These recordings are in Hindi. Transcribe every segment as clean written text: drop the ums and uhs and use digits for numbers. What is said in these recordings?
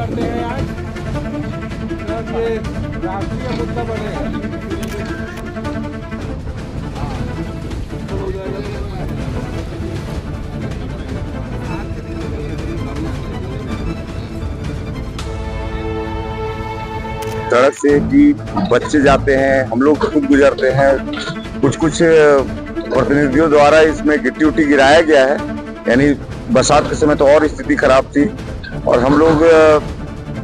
करते हैं आज जब ये राष्ट्रीय मुद्दा बनेगा हो जाएगा। सड़क से कि बच्चे जाते हैं, हम लोग खुद गुजरते हैं। कुछ प्रतिनिधियों द्वारा इसमें गिट्टी उट्टी गिराया गया है, यानी बरसात के समय तो और स्थिति खराब थी और हम लोग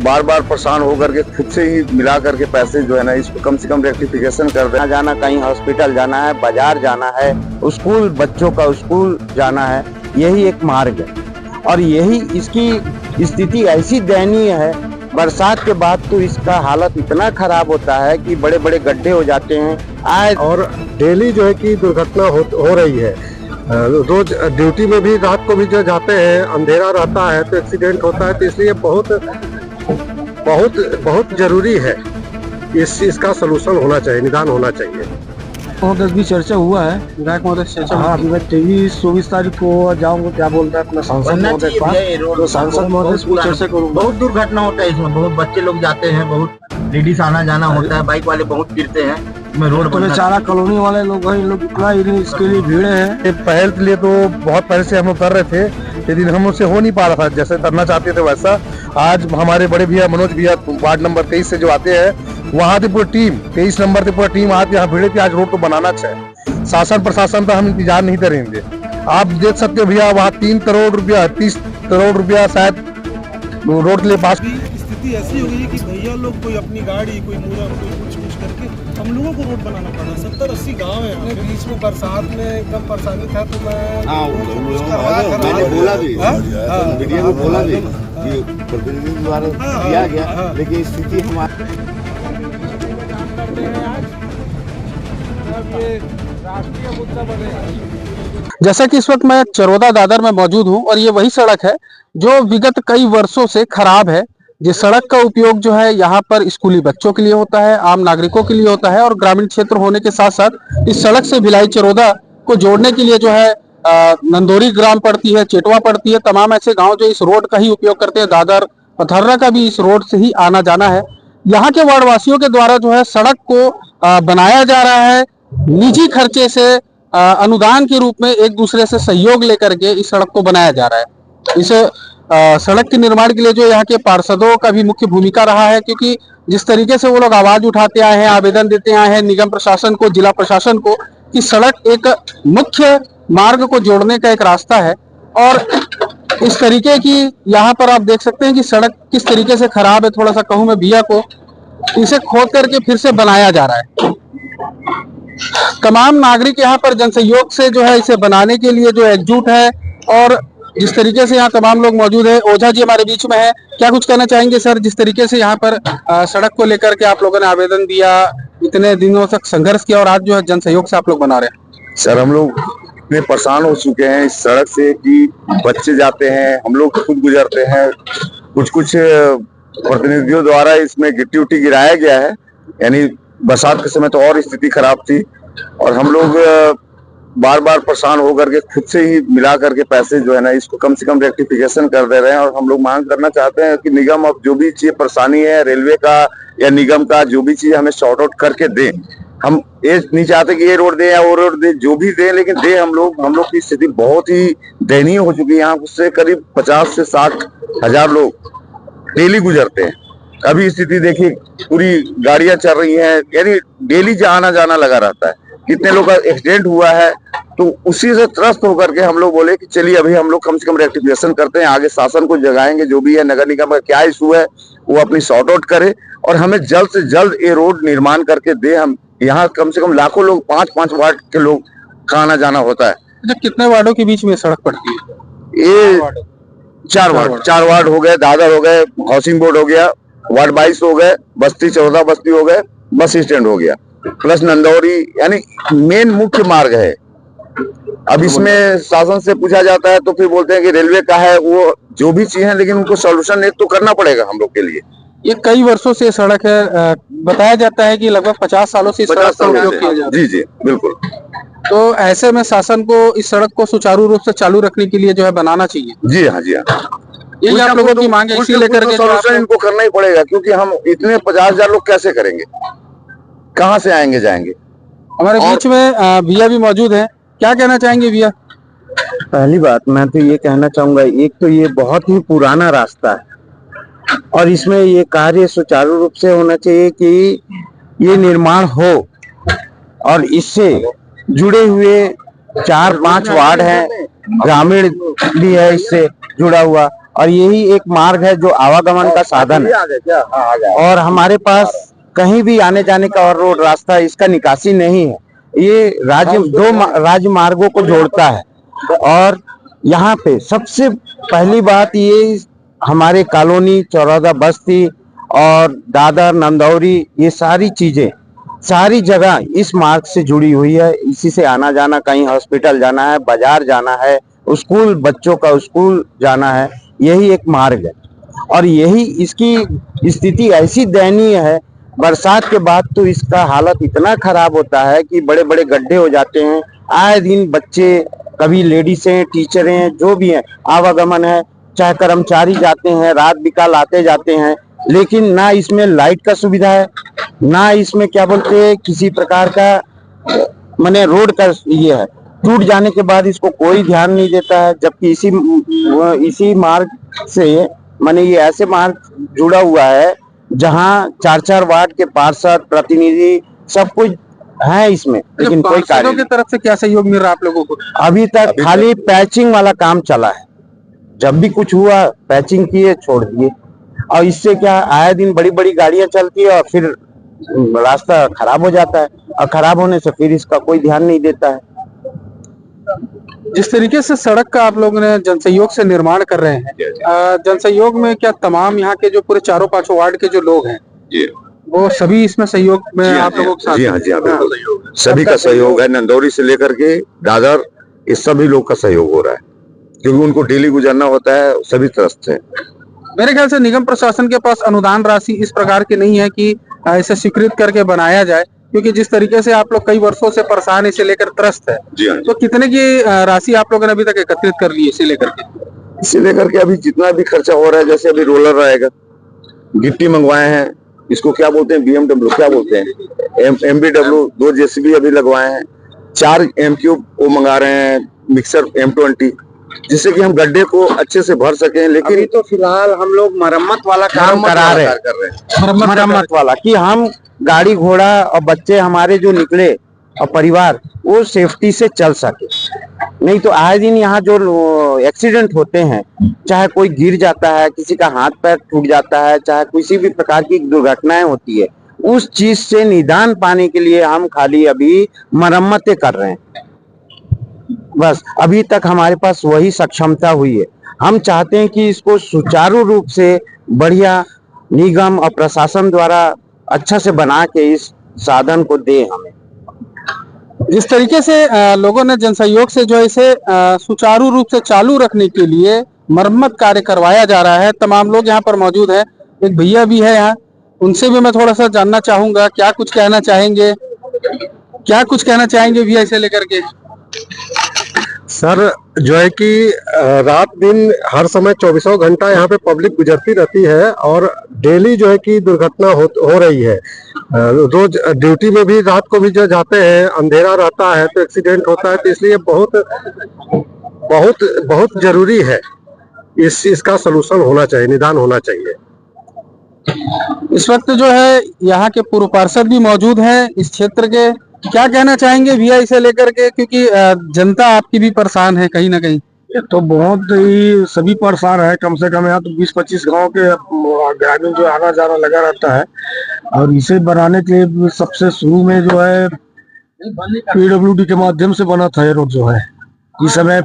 बार बार परेशान होकर के खुद से ही मिला करके पैसे जो है ना इसको कम से कम रेक्टिफिकेशन कर देना। जाना कहीं हॉस्पिटल जाना है, बाजार जाना है, स्कूल बच्चों का स्कूल जाना है, यही एक मार्ग है। और यही इसकी स्थिति ऐसी दयनीय है, बरसात के बाद तो इसका हालत इतना खराब होता है कि बड़े बड़े गड्ढे हो जाते हैं आज। और डेली जो है कि दुर्घटना हो रही है। रोज ड्यूटी में भी रात को भी जो जाते हैं, अंधेरा रहता है तो एक्सीडेंट होता है। तो इसलिए बहुत बहुत बहुत जरूरी है इसका सलूशन होना चाहिए, निदान होना चाहिए। और भी चर्चा हुआ है, विधायक महोदय से चर्चा। हाँ, अभी मैं 23-24 तारीख को जाऊंगा, क्या बोलता है अपना सांसद महोदय के पास, तो सांसद महोदय से चर्चा करूंगा। बहुत दुर्घटना होता है इसमें, बहुत बच्चे लोग जाते हैं, बहुत लेडीज आना जाना होता है, बाइक वाले बहुत गिरते हैं इसमें। रोड तो बेचारा कॉलोनी वाले लोग हैं, इन लोग इतना इसके लिए भीड़े हैं। पहल के लिए तो बहुत पहले से हम लोग कर रहे थे, लेकिन हम उससे हो नहीं पा रहा था जैसे करना चाहते थे वैसा। आज हमारे बड़े भैया मनोज भैया वार्ड नंबर 23 से जो आते हैं, वहाँ की पूरी टीम 23 नंबर की पूरी टीम आज यहाँ भिड़े थी। आज रोड को बनाना चाहिए, शासन प्रशासन पर हम इंतजार नहीं करेंगे। आप देख सकते हो भैया, वहाँ 3 करोड़ रुपया 30 करोड़ रुपया शायद रोड के लिए पास। स्थिति ऐसी हो गई है कि भैया लोग कोई अपनी गाड़ी, कोई मुरम, कोई कुछ करके हम लोगों को रोड बनाना पड़ा। 70-80 गाँव है अपने बीच में, बरसात में एकदम परेशानी था। तो मैंने बोला भी, मीडिया में बोला भी कि प्रतिनिधि द्वारा किया गया, लेकिन स्थिति हमारी राष्ट्रीय मुद्दा बनेगा। जैसा कि इस वक्त मैं चरोदा दादर में मौजूद हूं और ये वही सड़क है जो विगत कई वर्षों से खराब है। जिस सड़क का उपयोग जो है यहाँ पर स्कूली बच्चों के लिए होता है, आम नागरिकों के लिए होता है और ग्रामीण क्षेत्र होने के साथ साथ इस सड़क से भिलाई चरोदा को जोड़ने के लिए जो है नंदोरी ग्राम पड़ती है, चेटवा पड़ती है, तमाम ऐसे गांव जो इस रोड का ही उपयोग करते हैं। दादर पथर्रा का भी इस रोड से ही आना जाना है। यहाँ के वार्डवासियों के द्वारा जो है सड़क को बनाया जा रहा है निजी खर्चे से, अनुदान के रूप में एक दूसरे से सहयोग लेकर के इस सड़क को बनाया जा रहा है। इस सड़क के निर्माण के लिए जो यहाँ के पार्षदों का भी मुख्य भूमिका रहा है, क्योंकि जिस तरीके से वो लोग आवाज उठाते आए हैं, आवेदन देते आए हैं निगम प्रशासन को, जिला प्रशासन को, कि सड़क एक मुख्य मार्ग को जोड़ने का एक रास्ता है। और इस तरीके की यहाँ पर आप देख सकते हैं कि सड़क किस तरीके से खराब है। थोड़ा सा कहूँ मैं भैया को, इसे खोद करके फिर से बनाया जा रहा है। तमाम नागरिक यहाँ पर जनसहयोग से जो है इसे बनाने के लिए जो एकजुट है। और जिस तरीके से यहाँ तमाम लोग मौजूद है, ओझा जी हमारे बीच में है, क्या कुछ कहना चाहेंगे सर? जिस तरीके से यहाँ पर सड़क को लेकर के आप लोगों ने आवेदन दिया, इतने दिनों तक संघर्ष किया और आज जो है जनसहयोग से आप लोग बना रहे हैं। सर, हम लोग इतने परेशान हो चुके हैं इस सड़क से कि बच्चे जाते हैं, हम लोग खुद गुजरते हैं। कुछ प्रतिनिधियों द्वारा इसमें गिट्टी उट्टी गिराया गया है, यानी बरसात के समय तो और स्थिति खराब थी और हम लोग बार बार परेशान होकर के खुद से ही मिला करके पैसे जो है ना इसको कम से कम रेक्टिफिकेशन कर दे रहे हैं। और हम लोग मांग करना चाहते हैं कि निगम अब जो भी चीज परेशानी है, रेलवे का या निगम का, जो भी चीज हमें सॉर्ट आउट करके दें। हम ये नहीं चाहते कि ये रोड दे या वो रोड दे, जो भी दे, लेकिन दे। हम लोग की स्थिति बहुत ही दयनीय हो चुकी है। यहाँ से करीब 50 से 60 हजार लोग डेली गुजरते हैं। अभी स्थिति देखिए, पूरी गाड़ियां चल रही हैं, यानी डेली आना जाना लगा रहता है। कितने लोग का एक्सीडेंट हुआ है, तो उसी से त्रस्त होकर के हम लोग बोले कि चलिए अभी हम लोग कम से कम रेक्टिफिकेशन करते हैं, आगे शासन को जगाएंगे। जो भी है नगर निगम का क्या इशू है वो अपनी सॉर्ट आउट करे और हमें जल्द से जल्द ये रोड निर्माण करके दे। हम यहाँ कम से कम लाखों लोग, 5-5 वार्ड के लोग का आना जाना होता है। अच्छा, कितने वार्डों के बीच में सड़क पड़ती है? ये 4 वार्ड हो गए, दादर हो गए, हाउसिंग बोर्ड हो गया, वार्ड 22 हो गए, बस्ती 14 बस्ती हो गए, बस स्टैंड हो गया, प्लस नंदौरी, यानी मेन मुख्य मार्ग है। अब इसमें शासन से पूछा जाता है तो फिर बोलते हैं कि रेलवे का है, वो जो भी चीज है, लेकिन उनको सॉल्यूशन एक तो करना पड़ेगा हम लोग के लिए। ये कई वर्षों से सड़क है, बताया जाता है कि लगभग 50 सालों से इस सड़क का उपयोग किया जाता है। जी बिल्कुल। तो ऐसे में शासन को इस सड़क को सुचारू रूप से चालू रखने के लिए जो है बनाना चाहिए। जी हाँ। यही आप लोगों की मांग है, इसी लेकर के जो आप सोल्यूशन इनको करना ही पड़ेगा, क्योंकि हम इतने 50,000 लोग कैसे करेंगे, कहाँ से आएंगे जाएंगे। हमारे बीच में भैया भी मौजूद हैं, क्या कहना चाहेंगे भैया? पहली बात मैं तो ये कहना चाहूंगा, एक तो ये बहुत ही पुराना रास्ता है और इसमें ये कार्य सुचारू रूप से होना चाहिए कि ये निर्माण हो और इससे जुड़े हुए 4-5 वार्ड हैं, ग्रामीण भी है इससे जुड़ा हुआ, और यही एक मार्ग है जो आवागमन का साधन है और हमारे पास कहीं भी आने जाने का और रोड रास्ता इसका निकासी नहीं है। ये दो राजमार्गों को जोड़ता है और यहाँ पे सबसे पहली बात ये हमारे कॉलोनी, चौरादा बस्ती और दादर, नंदौरी, ये सारी चीजें, सारी जगह इस मार्ग से जुड़ी हुई है। इसी से आना जाना, कहीं हॉस्पिटल जाना है, बाजार जाना है, स्कूल, बच्चों का स्कूल जाना है, यही एक मार्ग है। और यही इसकी स्थिति ऐसी दयनीय है, बरसात के बाद तो इसका हालत इतना खराब होता है कि बड़े बड़े गड्ढे हो जाते हैं। आए दिन बच्चे, कभी लेडीज हैं, टीचर हैं, जो भी हैं, आवागमन है, चाहे कर्मचारी जाते हैं, रात बिकाल आते जाते हैं, लेकिन ना इसमें लाइट का सुविधा है, ना इसमें क्या बोलते हैं किसी प्रकार का माने रोड का ये है। टूट जाने के बाद इसको कोई ध्यान नहीं देता है, जबकि इसी मार्ग से माने ये ऐसे मार्ग जुड़ा हुआ है जहां 4-4 वार्ड के पार्षद, प्रतिनिधि सब कुछ है इसमें, लेकिन कोई कार्य की तरफ से क्या सहयोग मिल रहा है आप लोगों को? अभी तक खाली पैचिंग वाला काम चला है। जब भी कुछ हुआ पैचिंग किए, छोड़ दिए, और इससे क्या आए दिन बड़ी बड़ी गाड़ियां चलती है और फिर रास्ता खराब हो जाता है, और खराब होने से फिर इसका कोई ध्यान नहीं देता है। जिस तरीके से सड़क का आप लोगों ने जनसहयोग से निर्माण कर रहे हैं, जनसहयोग में क्या तमाम यहाँ के जो पूरे 4-5 वार्ड के जो लोग हैं वो सभी इसमें सहयोग में आप लोगों के साथ? जी हाँ, बिल्कुल सभी का सहयोग है। नंदौरी से लेकर के दादर, इस सभी लोग का सहयोग हो रहा है, क्योंकि उनको डेली गुजरना होता है सभी तरफ से। मेरे ख्याल से निगम प्रशासन के पास अनुदान राशि इस प्रकार की नहीं है कि इसे स्वीकृत करके बनाया जाए, क्योंकि जिस तरीके से आप लोग कई वर्षों से परेशान इसे लेकर त्रस्त है। जी हाँ। तो कितने की राशि आप लोगों ने अभी तक एकत्रित कर ली है इसे लेकर के? इसे लेकर के अभी जितना भी खर्चा हो रहा है, जैसे अभी रोलर रहेगा, गिट्टी मंगवाए हैं, इसको क्या बोलते हैं, BMW क्या बोलते हैं, MBW, 2 JCB अभी लगवाए हैं, 4 M-Cube वो मंगा रहे हैं, मिक्सर M20, जिससे कि हम गड्ढे को अच्छे से भर सकें। लेकिन अभी तो फिलहाल हम लोग मरम्मत वाला काम करा रहे हैं, मरम्मत वाला, कि हम गाड़ी घोड़ा और बच्चे हमारे जो निकले और परिवार वो सेफ्टी से चल सके। नहीं तो आए दिन यहाँ जो एक्सीडेंट होते हैं, चाहे कोई गिर जाता है, किसी का हाथ पैर टूट जाता है, चाहे किसी भी प्रकार की दुर्घटनाएं होती है, उस चीज से निदान पाने के लिए हम खाली अभी मरम्मतें कर रहे हैं। बस अभी तक हमारे पास वही सक्षमता हुई है। हम चाहते हैं कि इसको सुचारू रूप से बढ़िया निगम और प्रशासन द्वारा अच्छा से बना के इस साधन को दे हमें। जिस तरीके से लोगों ने जनसहयोग से जो है इसे सुचारू रूप से चालू रखने के लिए मरम्मत कार्य करवाया जा रहा है। तमाम लोग यहाँ पर मौजूद हैं, एक भैया भी है यहाँ, उनसे भी मैं थोड़ा सा जानना चाहूंगा क्या कुछ कहना चाहेंगे, भैया इसे लेकर के? सर जो है कि रात दिन हर समय 24 घंटा यहाँ पे पब्लिक गुजरती रहती है और डेली जो है कि दुर्घटना हो रही है। रोज ड्यूटी में भी रात को भी जो जाते हैं, अंधेरा रहता है तो एक्सीडेंट होता है, तो इसलिए बहुत बहुत बहुत जरूरी है इसका सलूशन होना चाहिए, निदान होना चाहिए। इस वक्त जो है यहाँ के पूर्व पार्षद भी मौजूद हैं इस क्षेत्र के, क्या कहना चाहेंगे भैया इसे लेकर के, क्योंकि जनता आपकी भी परेशान है कहीं ना कहीं? तो बहुत ही सभी परेशान है, कम से कम यहाँ तो 20-25 गांव के ग्रामीण जो आना जाना लगा रहता है, और इसे बनाने के लिए सबसे शुरू में जो है PWD के माध्यम से बना था ये रोड जो है, इस समय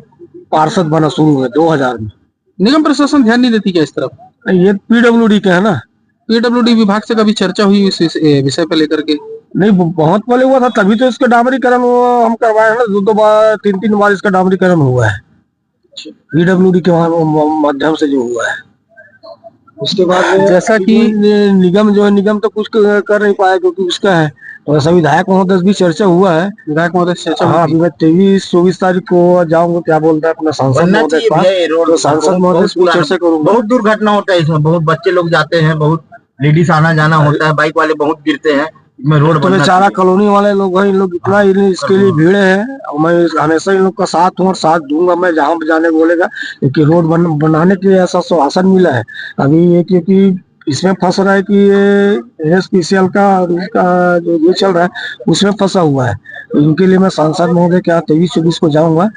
पार्षद बना शुरू है 2000 में। निगम प्रशासन ध्यान नहीं देती क्या इस तरफ? ये PWD का है ना, PWD विभाग से कभी चर्चा हुई इस विषय पर लेकर के? नहीं, बहुत पहले हुआ था, तभी तो इसका डामरीकरण हम करवाए हैं ना, 2 बार 3 बार इसका डामरीकरण हुआ है PWD के माध्यम से जो हुआ है। उसके बाद जैसा कि निगम जो है, निगम तो कुछ कर नहीं पाया क्योंकि उसका है, तो ऐसा विधायक महोदय से भी चर्चा हुआ है। विधायक महोदय से चर्चा हाँ, हुई अभी मैं 23-24 तारीख को जाऊंगा, क्या बोलता है अपना सांसद बनना महोदय चाहिए के पास, भैया ये रोड। तो सांसद महोदय से भी चर्चा करूंगा। बहुत दुर्घटना होता है इसमें, बहुत बच्चे लोग जाते हैं, बहुत लेडीज आना जाना होता है, बाइक वाले बहुत गिरते हैं। इसमें रोड तो बनना बेचारा चाहिए। कॉलोनी वाले लोग हैं, इन लोग इतना इसके लिए भीड़े हैं, और मैं हमेशा इन लोग का साथ हूँ और साथ दूंगा मैं जहाँ पे जाने बोलेगा, क्योंकि रोड बनाने के लिए ऐसा आश्वासन मिला है। अभी ये क्योंकि इसमें फंस रहा है कि ये एसपीसीएल का और उनका जो ये चल रहा है उसमें फंसा हुआ है। तो इनके लिए मैं सांसद महोदय के यहाँ 23-24 को जाऊंगा,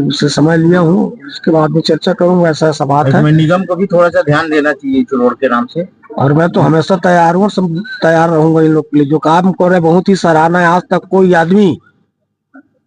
उससे समय लिया हूँ, उसके बाद में चर्चा करूंगा। ऐसा बात है। इसमें निगम को भी थोड़ा सा ध्यान देना चाहिए इस रोड के नाम से। और मैं तो हमेशा तैयार हूँ, सब तैयार रहूंगा इन लोग के लिए। जो काम कर रहे हैं बहुत ही सराहना है। आज तक कोई आदमी,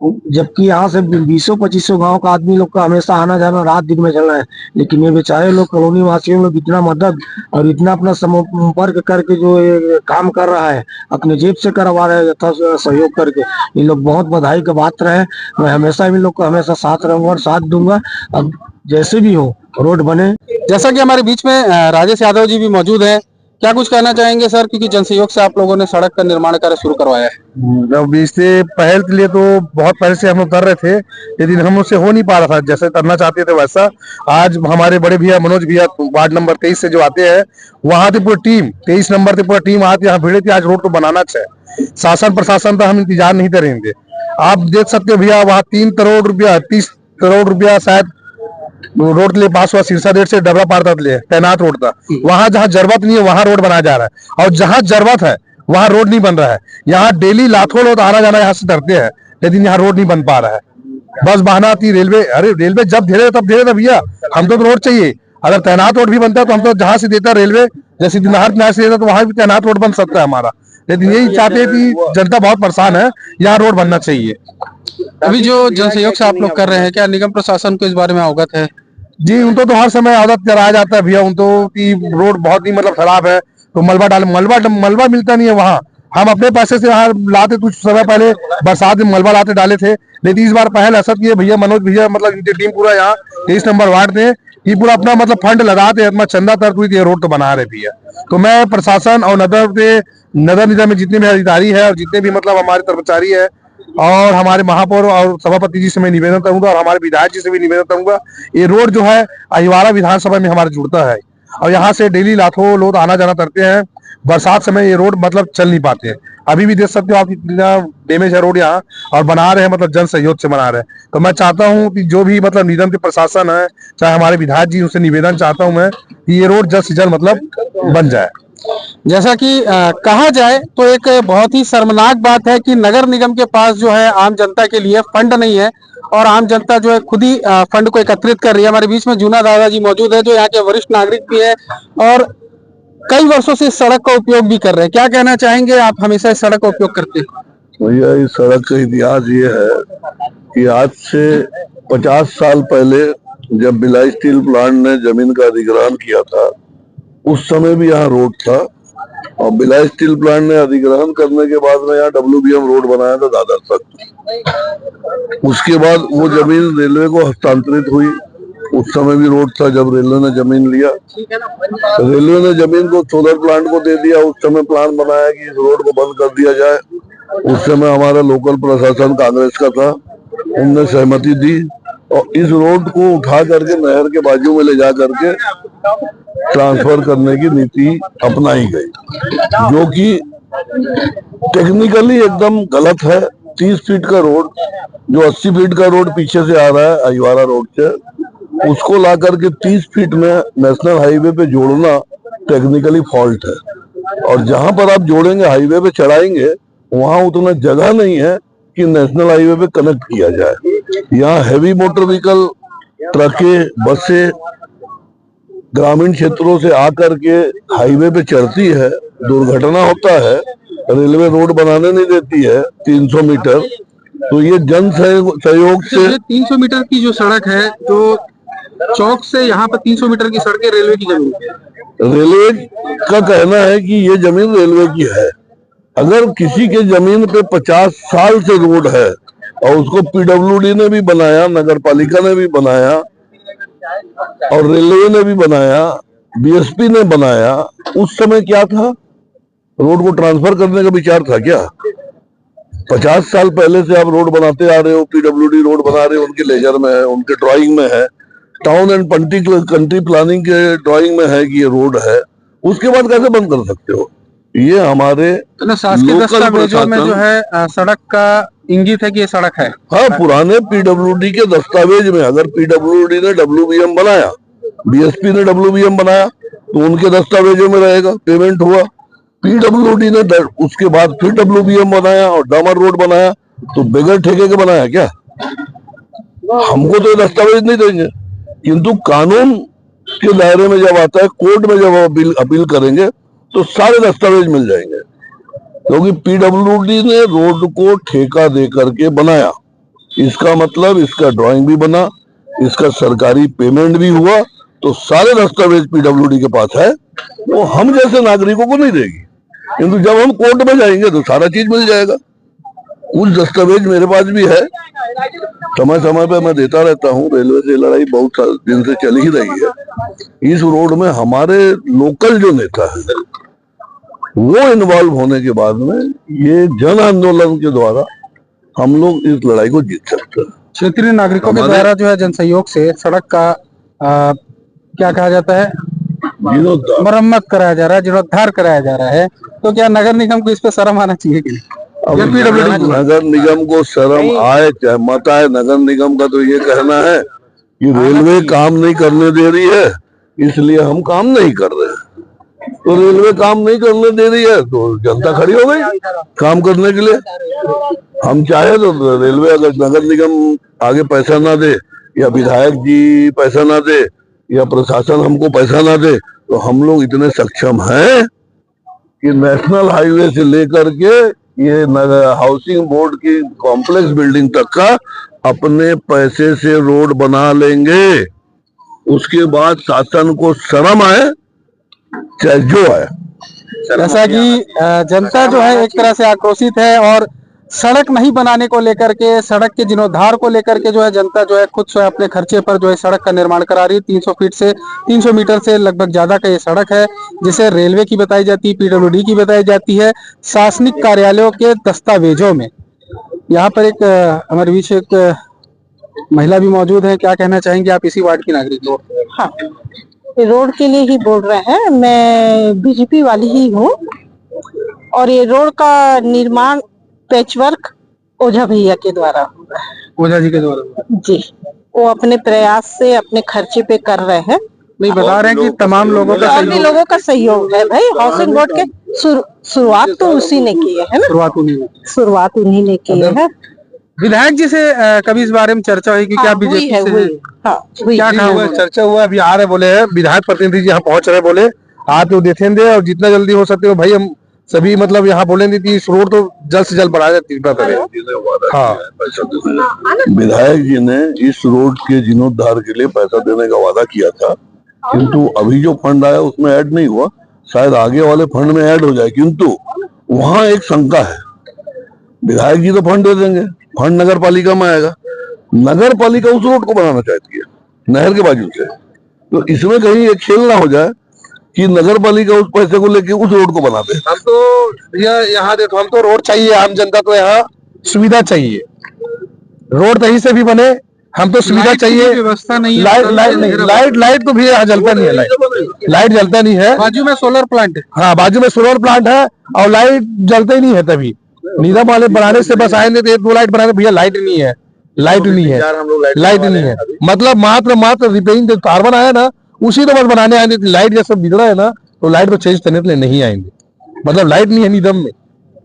जबकि यहाँ से 20-25 गांव का आदमी लोग का हमेशा आना जाना रात दिन में चलना है, लेकिन ये बेचारे लोग कॉलोनी वासियों लोग इतना मदद और इतना अपना संपर्क करके जो ये काम कर रहा है, अपने जेब से करवा रहे हैं यथा सहयोग करके, ये लोग बहुत बधाई का बात रहे। मैं हमेशा इन लोग को हमेशा साथ रहूंगा और साथ दूंगा, अब जैसे भी हो रोड बने। जैसा कि हमारे बीच में राजेश यादव जी भी मौजूद हैं, क्या कुछ कहना चाहेंगे सर, क्योंकि जनसहयोग से आप लोगों ने सड़क का निर्माण कार्य शुरू करवाया है। अब इससे पहल के लिए तो बहुत पहले से हम लोग कर रहे थे, लेकिन हम उससे हो नहीं पा रहा था जैसे करना चाहते थे वैसा। आज हमारे बड़े भैया मनोज भैया वार्ड नंबर 23 से जो आते हैं, वहां से पूरी टीम 23 नंबर से पूरी टीम आती यहाँ भिड़े थी। आज रोड तो बनाना चाहिए, शासन प्रशासन तो हम इंतजार नहीं करेंगे। आप देख सकते हो भैया, वहाँ 3 करोड़ रुपया 30 करोड़ रुपया शायद रोड के लिए पास हुआ। सिरसा रेट से डबरा पार तक लिए तैनात रोड था। वहां जहाँ जरूरत नहीं है वहां रोड बनाया जा रहा है, और जहाँ जरूरत है वहां रोड नहीं बन रहा है। यहाँ डेली लाखों लोग आना जाना यहाँ से करते हैं, लेकिन यहाँ रोड नहीं बन पा रहा है। बस बहाना आती रेलवे, अरे रेलवे जब धीरे तब धीरे भैया, हम तो रोड चाहिए। अगर तैनात रोड भी बनता है तो हम तो जहाँ से देता रेलवे, जैसे नहर से देता तो वहां भी तैनात रोड बन सकता है हमारा। लेकिन यही चाहते हैं कि जनता बहुत परेशान है, यहाँ रोड बनना चाहिए। अभी जो जनसहयोग से आप लोग कर रहे हैं, क्या निगम प्रशासन को इस बारे में अवगत है? जी, उनको तो हर समय आदत कराया जाता है भैया, उनको कि रोड बहुत ही खराब है, तो मलबा मिलता नहीं है वहाँ। हम अपने पैसे से यहाँ लाते, कुछ समय पहले बरसात में मलबा लाते डाले थे, लेकिन इस बार पहल ऐसा किए भैया मनोज भैया, इनकी टीम पूरा यहाँ 23 नंबर वार्ड में ये पूरा अपना फंड लगाते, अपना चंदा तर्क हुई रोड तो बना रहे भैया। तो मैं प्रशासन और नगर निगम में जितने भी अधिकारी है और जितने भी हमारे कर्मचारी है और हमारे महापौर और सभापति जी से मैं निवेदन करूंगा, और हमारे विधायक जी से भी निवेदन करूंगा, ये रोड जो है अहिवारा विधानसभा में हमारे जुड़ता है, और यहाँ से डेली लाखों लोग आना जाना करते हैं। बरसात समय ये रोड चल नहीं पाते हैं। अभी भी देख सकते हो आप कितना डैमेज है रोड यहाँ, और बना रहे हैं जन सहयोग से बना रहे हैं। तो मैं चाहता हूँ कि जो भी निगम के प्रशासन है, चाहे हमारे विधायक जी, उनसे निवेदन चाहता हूँ मैं कि ये रोड जल्द से जल्द बन जाए। जैसा कि कहा जाए तो एक बहुत ही शर्मनाक बात है कि नगर निगम के पास जो है आम जनता के लिए फंड नहीं है, और आम जनता जो है खुद ही फंड को एकत्रित कर रही है। हमारे बीच में जूना दादाजी मौजूद है, जो यहाँ के वरिष्ठ नागरिक भी है और कई वर्षों से इस सड़क का उपयोग भी कर रहे हैं। क्या कहना चाहेंगे, आप हमेशा इस सड़क का उपयोग करते हैं? भैया, इस सड़क का इतिहास ये है कि आज से 50 साल पहले जब भिलाई स्टील प्लांट ने जमीन का अधिग्रहण किया था, उस समय भी यहाँ रोड था, और भिलाई स्टील प्लांट ने अधिग्रहण करने के बाद में यहाँ WBM रोड बनाया था दादर तक। उसके बाद वो जमीन रेलवे को हस्तांतरित हुई। उस समय भी रोड था जब रेलवे ने जमीन लिया। रेलवे ने जमीन को सोलर प्लांट को दे दिया। उस समय प्लान बनाया कि इस रोड को बंद कर दिया जाए। उस समय हमारा लोकल प्रशासन कांग्रेस का था, उनने सहमति दी और इस रोड को उठा करके नहर के बाजू में ले जा करके ट्रांसफर करने की नीति अपनाई गई, जो कि टेक्निकली एकदम गलत है। 30 फीट का रोड, जो 80 फीट का रोड पीछे से आ रहा है अहिवारा रोड से, उसको ला करके 30 फीट में नेशनल हाईवे पे जोड़ना टेक्निकली फॉल्ट है। और जहां पर आप जोड़ेंगे, हाईवे पे चढ़ाएंगे, वहां उतना जगह नहीं है कि नेशनल हाईवे पे कनेक्ट किया जाए। यहाँ हैवी मोटर व्हीकल, ट्रकें, बसें ग्रामीण क्षेत्रों से आकर के हाईवे पे चढ़ती है, दुर्घटना होता है। रेलवे रोड बनाने नहीं देती है 300 मीटर। तो ये जन सहयोग से 300 मीटर की जो सड़क है, जो चौक से यहाँ पर 300 मीटर की सड़क है, रेलवे की जमीन, रेलवे का कहना है कि ये जमीन रेलवे की है। अगर किसी के जमीन पे 50 साल से रोड है और उसको PWD ने भी बनाया, नगर पालिका ने भी बनाया और रेलवे ने भी बनाया, BSP ने बनाया, उस समय क्या था रोड को ट्रांसफर करने का विचार था क्या? 50 साल पहले से आप रोड बनाते आ रहे हो, पीडब्ल्यूडी रोड बना रहे हो, उनके लेजर में है, उनके ड्राइंग में है, टाउन एंड कंट्री प्लानिंग के ड्राइंग में है कि ये रोड है, उसके बाद कैसे बंद कर सकते हो? ये हमारे शासकीय लोकल दस्तावेजों में प्रशासन- जो है सड़क का इंगित है कि ये सड़क है। हाँ, पुराने पीडब्ल्यूडी के दस्तावेज में अगर पीडब्ल्यूडी ने डब्ल्यूबीएम बनाया, बीएसपी ने डब्ल्यूबीएम बनाया, तो उनके दस्तावेजों में रहेगा, पेमेंट हुआ। पीडब्ल्यूडी ने उसके बाद फिर डब्ल्यूबीएम बनाया और डामर रोड बनाया, तो बगैर ठेके के बनाया क्या? हमको तो ये दस्तावेज नहीं देंगे, किंतु कानून के दायरे में जब आता है, कोर्ट में जब अपील करेंगे तो सारे दस्तावेज मिल जाएंगे, क्योंकि पीडब्ल्यूडी ने रोड को ठेका दे करके बनाया। इसका मतलब इसका ड्राइंग भी बना, इसका सरकारी पेमेंट भी हुआ, तो सारे दस्तावेज पीडब्ल्यूडी के पास है, वो हम जैसे नागरिकों को नहीं देगी। किंतु जब हम कोर्ट में जाएंगे तो सारा चीज मिल जाएगा। कुछ दस्तावेज मेरे पास भी है, समय समय पे मैं देता रहता हूँ। रेलवे से लड़ाई बहुत दिन से चल ही रही है। इस रोड में हमारे लोकल जो नेता है वो इन्वॉल्व होने के बाद में ये जन आंदोलन के द्वारा हम लोग इस लड़ाई को जीत सकते हैं। क्षेत्रीय नागरिकों के द्वारा जो है जनसहयोग से सड़क का क्या कहा जाता है, जीर्णोद्धार। मरम्मत कराया जा रहा है, जीर्णोद्धार कराया जा रहा है। तो क्या नगर निगम को इस पे शर्म आना चाहिए कि नहीं? अब या PWD को? नगर निगम को शर्म आए चाहे मत आए, नगर निगम का तो ये कहना है कि रेलवे काम नहीं करने दे रही है, इसलिए हम काम नहीं कर रहे हैं। तो रेलवे काम नहीं करने दे रही है तो जनता खड़ी हो गई काम करने के लिए। हम चाहे तो रेलवे, अगर नगर निगम आगे पैसा ना दे, या विधायक जी पैसा ना दे, या प्रशासन हमको पैसा ना दे, तो हम लोग इतने सक्षम हैं कि नेशनल हाईवे से लेकर के ये हाउसिंग बोर्ड की कॉम्प्लेक्स बिल्डिंग तक का अपने पैसे से रोड बना लेंगे। उसके बाद शासन को शर्म आए चाहे जो आए। जैसा कि जनता जो है एक तरह से आक्रोशित है और सड़क नहीं बनाने को लेकर के, सड़क के जीर्णोद्धार को लेकर के जो है जनता जो है खुद से अपने खर्चे पर जो है सड़क का निर्माण करा रही है। 300 मीटर से लगभग ज्यादा का ये सड़क है, जिसे रेलवे की बताई जाती है, पीडब्ल्यूडी की बताई जाती है, शासनिक कार्यालयों के दस्तावेजों में। यहाँ पर एक हमारे बीच एक महिला भी मौजूद है। क्या कहना चाहेंगे आप इसी वार्ड की नागरिक हो? हाँ, रोड के लिए ही बोल रहे हैं। मैं बीजेपी वाली ही हूँ और ये रोड का निर्माण पैचवर्क ओझा भैया के द्वारा हो रहा है। ओझा जी के द्वारा जी, वो अपने प्रयास से अपने खर्चे पे कर रहे हैं। नहीं, बता रहे हैं कि तमाम लोगों का और भी लोगों का सहयोग है भाई। हाउसिंग बोर्ड के शुरुआत तो उसी ने की है ना, शुरुआत उन्हीं ने की है। विधायक जी से कभी इस बारे में चर्चा हुई कि क्या बीजेपी से क्या हुआ? चर्चा हुआ, अभी आ रहे, बोले विधायक प्रतिनिधि जी यहाँ पहुंच रहे, बोले आप तो देखेंगे और जितना जल्दी हो सकते हो भाई हम सभी मतलब यहाँ बोलेंगे कि इस रोड तो जल्द से जल्द बढ़ाया जाए, कृपया करें। हाँ, विधायक जी ने इस रोड के जीर्णोद्धार के लिए पैसा देने का वादा किया था, किंतु अभी जो फंड आया उसमें ऐड नहीं हुआ। शायद आगे वाले फंड में ऐड हो जाए, किंतु वहां एक शंका है। विधायक जी तो फंड दे देंगे, फंड नगर पालिका में आएगा, नगर पालिका उस रोड को बनाना चाहती है नहर के बाजू से, तो इसमें कहीं एक खेल ना हो जाए कि नगर पालिका उस पैसे को लेके उस रोड को बना दे। हम तो भैया यहाँ देखो, हम तो रोड चाहिए, आम जनता को यहाँ सुविधा चाहिए, रोड कहीं से भी बने, हम तो सुविधा चाहिए। व्यवस्था नहीं है, लाइट तो भैया यहाँ जलता नहीं है, लाइट जलता नहीं है। बाजू में सोलर प्लांट है। हाँ, बाजू में सोलर प्लांट है और लाइट जलता ही नहीं है। तभी निगम वाले बनाने से बस आएंगे तो 1-2 लाइट बनाने, भैया लाइट नहीं है, लाइट नहीं है। मतलब मात्र रिपेयरिंग जो तार बनाया ना उसी तो बस बनाने आएंगे। लाइट जैसे बिगड़ा है ना तो लाइट को चेंज करने के लिए नहीं आएंगे। मतलब लाइट नहीं है निगम में।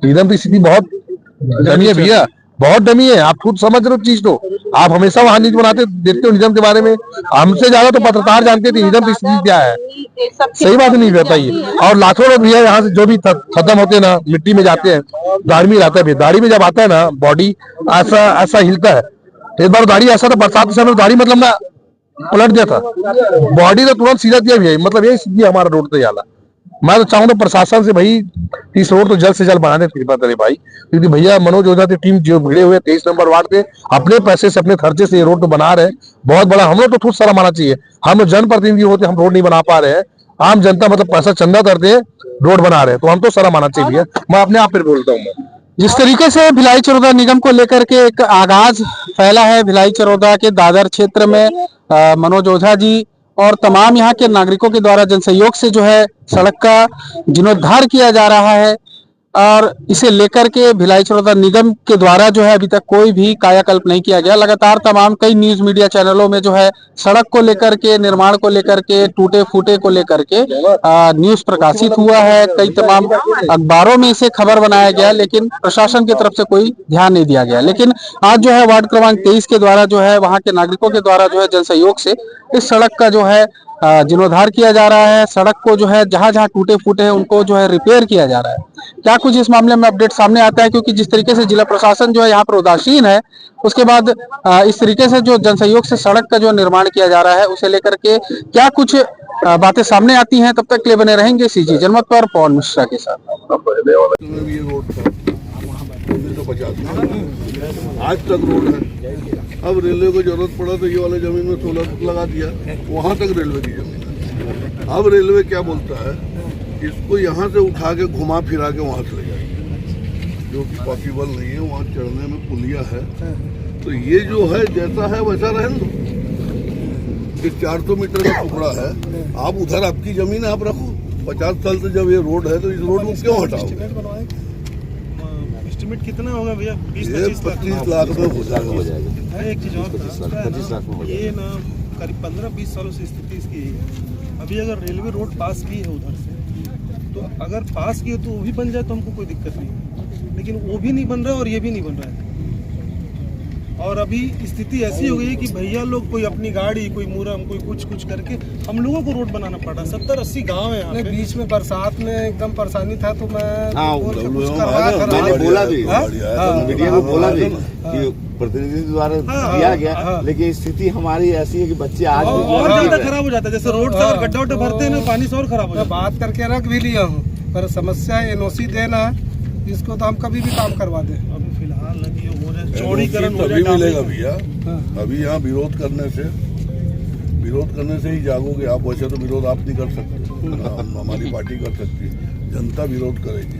निगम की स्थिति बहुत डमी है भैया, बहुत डमी है। आप खुद समझ रहे हो चीज, तो आप हमेशा वहां न्यूज बनाते देखते हो निगम के बारे में। हमसे ज्यादा तो पत्रकार जानते थे निगम की स्थिति क्या है। सही बात नहीं बताइए। और लाखों लोग भैया यहाँ से जो भी खत्म होते हैं ना, मिट्टी में जाते हैं, दाढ़ी में जाता है। दाढ़ी में जब आता है ना, बॉडी ऐसा हिलता है। एक बार दाढ़ी ऐसा था, बरसात के समय दाढ़ी मतलब ना पलट दिया था, बॉडी तो तुरंत सीधा दिया भैया। मतलब यही स्थिति हमारा रोड पे जाला। मैं तो चाहूंगा प्रशासन से भाई इस रोड तो जल्द से जल्द बनाने की कृपा करे भाई, क्योंकि भैया मनोज ओझा की टीम जो भिड़े हुए 23 नंबर वार्ड पे अपने पैसे से अपने खर्चे से ये रोड तो बना रहे हैं। बहुत बड़ा हम लोग तो खुद शर्म आना चाहिए। हम जनप्रतिनिधि होते हम रोड नहीं बना पा रहे हैं आम जनता मतलब पैसा चंदा करते रोड बना रहे हैं, तो हम तो शर्म आना चाहिए भैया। मैं अपने आप पे बोलता हूँ मैं। जिस तरीके से भिलाई चरोदा निगम को लेकर के एक आगाज फैला है भिलाई चरोदा के दादर क्षेत्र में, मनोज ओझा जी और तमाम यहाँ के नागरिकों के द्वारा जनसहयोग से जो है सड़क का जीर्णोद्धार किया जा रहा है और इसे लेकर के भिलाई चरोदा निगम के द्वारा जो है अभी तक कोई भी कायाकल्प नहीं किया गया। लगातार तमाम कई न्यूज मीडिया चैनलों में जो है सड़क को लेकर के, निर्माण को लेकर के, टूटे फूटे को लेकर के न्यूज प्रकाशित हुआ है। कई तमाम अखबारों में इसे खबर बनाया गया, लेकिन प्रशासन की तरफ से कोई ध्यान नहीं दिया गया। लेकिन आज जो है वार्ड क्रमांक 23 के द्वारा जो है वहां के नागरिकों के द्वारा जो है जनसहयोग से इस सड़क का जो है जीर्णोद्धार किया जा रहा है। सड़क को जो है जहां जहां टूटे फूटे हैं उनको जो है रिपेयर किया जा रहा है। क्या कुछ इस मामले में अपडेट सामने आता है, क्योंकि जिस तरीके से जिला प्रशासन जो है यहाँ पर उदासीन है, उसके बाद इस तरीके से जो जनसहयोग से सड़क का जो निर्माण किया जा रहा है उसे लेकर के क्या कुछ बातें सामने आती हैं, तब तक के लिए बने रहेंगे सीजी जनमत पर पवन मिश्रा के साथ। आज तक रोड है, अब रेलवे को जरूरत पड़ा तो ये वाले जमीन में सोलर लगा दिया, वहां तक रेलवे की जमीन है। अब रेलवे क्या बोलता है, इसको यहाँ से उठा के घुमा फिरा के वहां से ले जाए, जो कि पॉसिबल नहीं है। वहां चढ़ने में पुलिया है, तो ये जो है जैसा है वैसा रहने दो। इस 400 मीटर का टुकड़ा है, आप उधर आपकी जमीन है, आप रखो। 50 साल से जब ये रोड है तो इस रोड को क्यों हटाओ? एस्टिमेट कितना होगा भैया? 25 लाख में हो जाएगा। एक चीज और, 25 लाख में ये ना करीब 15-20 सालों से स्थिति इसकी है। अभी अगर रेलवे रोड पास भी है उधर से, तो अगर पास की हो तो वो भी बन जाए तो हमको कोई दिक्कत नहीं, लेकिन वो भी नहीं बन रहा है और ये भी नहीं बन रहा है। और अभी स्थिति ऐसी हो गई है कि भैया लोग कोई अपनी गाड़ी, कोई मुरम, कोई कुछ करके हम लोगों को रोड बनाना पड़ा। 70-80 गांव है यहाँ पे। बीच में बरसात में एकदम परेशानी था, तो मैं बोला भी मीडिया को बोला भी कि प्रतिनिधि द्वारा दिया गया, लेकिन स्थिति हमारी ऐसी है कि बच्चे आज और ज्यादा खराब हो जाता है। जैसे रोड से अगर गड्ढा उड्ढा भरते हैं ना, पानी से और खराब हो जाता है। बात करके रख भी लिया हूँ, पर समस्या एनओसी देना, इसको तो हम कभी भी काम करवा दें। अभी फिलहाल लगी हो जाए चौड़ीकरण हो तभी मिलेगा भैया। अभी यहाँ विरोध करने से ही जागोगे आप। वैसे तो विरोध आप नहीं कर सकते, हमारी पार्टी कर सकती है। जनता विरोध करेगी।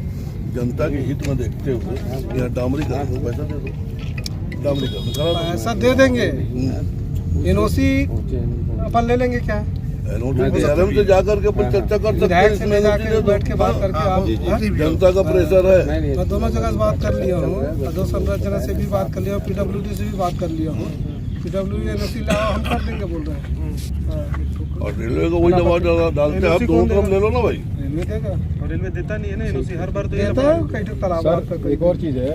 जनता के हित में देखते हुए यहाँ डामरीकरण को पैसा दे दो, डामरीकरण करा दो। पैसा दे देंगे, एनओसी अपन ले लेंगे। क्या एनओसी से जाकर के अपन चर्चा कर सकते हैं, बैठ के बात करके आप। जनता का प्रेशर है। मैं दोनों जगह से बात कर लिया हूँ, अधोसंरचना से भी बात कर लिया हूँ, पीडब्ल्यूडी से भी बात कर लिया हूँ। पीडब्ल्यूडी एनओसी लाओ, हम कर देंगे बोल रहे हैं। और रेलवे को वही जवाब डालते हैं, आप दोनों तरफ ले लो ना भाई। रेलवे देगा, और रेलवे देता नहीं है ना एनओसी, हर बार तो देता है। कई तालाब एक और चीज है,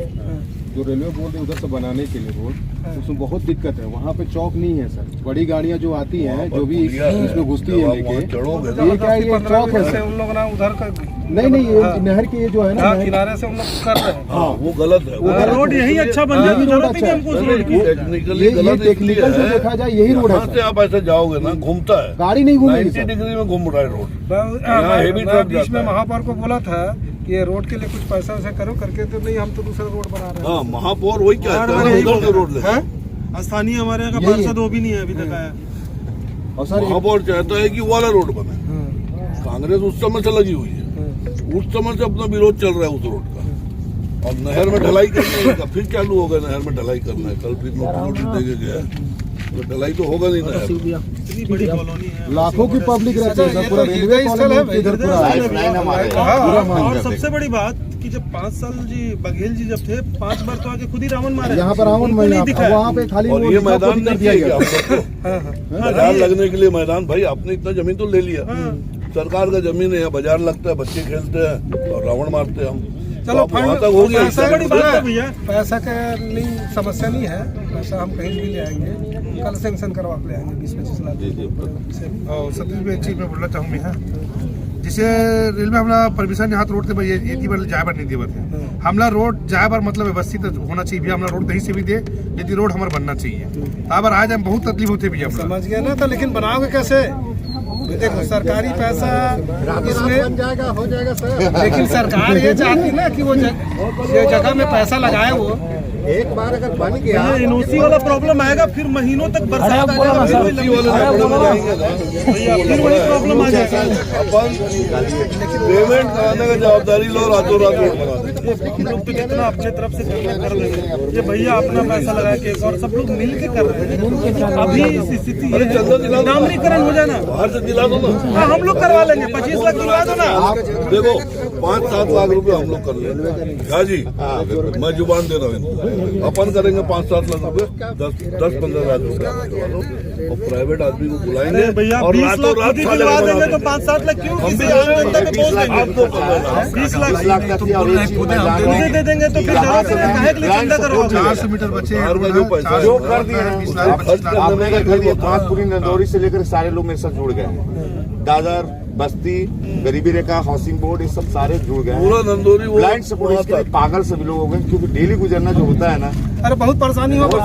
जो रेलवे बोल रहे उधर से बनाने के लिए रोड, उसमें बहुत दिक्कत है। वहाँ पे चौक नहीं है सर। बड़ी गाड़ियाँ जो आती हैं, जो भी इसमें घुसती है लेके, ये क्या है, ये चौक है सर। उन लोग ना उधर का नहीं ये नहर के ये जो है ना, किनारे से उन लोग कर रहे हैं। हाँ, वो गलत है। रोड यही अच्छा बन जाए, जरूरत नहीं हमको उस रोड की। टेक्निकली टेक्निकल से देखा जाए यही रोड है। आप ऐसे जाओगे ना, घूमता है, गाड़ी नहीं घूमेगी। 90 डिग्री में घूम रहा है रोड। मैं बीच में महापौर को बोला था कि ये रोड के लिए कुछ पैसा वैसा करो करके, तो नहीं, हम तो दूसरा रोड बना रहे हैं। हाँ, महापौर वही कहता है, उधर से रोड ले। स्थानीय हमारे यहाँ का पार्षद वो भी नहीं है अभी तक आया। और सर महापौर चाहता है कि वो वाला रोड बने। कांग्रेस उस समय से लगी हुई है, उस समय से अपना विरोध चल रहा है उस रोड का। और नहर में ढलाई करने का फिर चालू होगा, नहर में ढलाई करना है। कल फिर नोटिस देके गया, तो ढलाई तो होगा नहीं नहर। इतनी बड़ी कॉलोनी है, लाखों की पब्लिक रहती है सर, पूरा रेलवे कॉलोनी इधर पूरा। और सबसे बड़ी बात कि जब 5 साल जी बघेल जी जब थे, 5 बार तो आके खुद ही रावण मारे। यहाँ पर रावण नहीं दिखा, वहाँ पे खाली और ये मैदान नहीं दिया गया बाजार लगने के लिए। मैदान भाई आपने इतना जमीन तो ले लिया, सरकार का जमीन है, यहाँ बाजार लगता है, बच्चे खेलते हैं और रावण मारते हैं हम। चलो वहाँ तक हो गया। बड़ी बात है भैया। पैसा का नहीं समस्या नहीं है, पैसा हम कहीं भी ले आएंगे। कल सेंक्शन करवा के ले आएंगे 20-25 लाख। और सतीश भाई चीज में बोलना चाहूँ मैं, हाँ, जिसे रेलवे हमला परमिशन यहाँ रोड थे ये बार जाए बार नहीं दे थे। हमला रोड जाए बार मतलब व्यवस्थित होना चाहिए भी। हमला रोड कहीं से भी दे, यदि रोड हमारा बनना चाहिए। अब आज हम बहुत तकलीफ होते भी समझ गया ना, तो लेकिन बनाओगे कैसे? देखो सरकारी पैसा इसमें बन जाएगा, हो जाएगा सर। लेकिन सरकार ये चाहती ना कि वो जगह में पैसा लगाए वो एक बार अगर बन गया एनओसी वाला प्रॉब्लम आएगा, फिर महीनों तक बरसात आ जाएगा, फिर वही प्रॉब्लम आ जाएगा। अपन पेमेंट कराने का जवाबदारी लो, रातों रात रोड बना दे। हम लोग तो जितना अपने तरफ से कर देंगे, ये भैया अपना पैसा लगा के और सब लोग मिल के कर रहे हैं। अभी स्थिति ये नामकरण हो जाए ना, बाहर से दिला दो ना। हाँ, हम लोग करवा लेंगे, 25 लाख दिलवा दो ना। देखो 5-7 लाख रुपए हम लोग कर लेंगे। क्या जी, मैं जुबान दे रहा हूँ, अपन करेंगे 5-7 लाख रुपए, 10-15 लाख रुपए और प्राइवेट आदमी को बुलाएंगे भैया, और 20 रातों लाख रात खुद ही दिलवा देंगे तो 5-7 लाख क्यों किसी आम जनता पे बोल देंगे? 20 लाख दे देंगे तो फिर जरूरत है काहे के लिए चिंता करवाओगे? 400 मीटर बचे हैं, जो पैसा जो कर दिए हैं 20 लाख आपने कर दिया। पूरी नंदौरी से लेकर सारे लोग मेरे साथ जुड़ गए हैं। दादर, बस्ती, गरीबी रेखा, हाउसिंग बोर्ड, ये सब सारे जुड़ गए हैं। पूरा नंदोरी वो ब्लाइंड सपोर्ट इसके लिए पागल सभी लोग हो गए, क्योंकि डेली गुजरना जो होता है ना, अरे बहुत परेशानी होगा।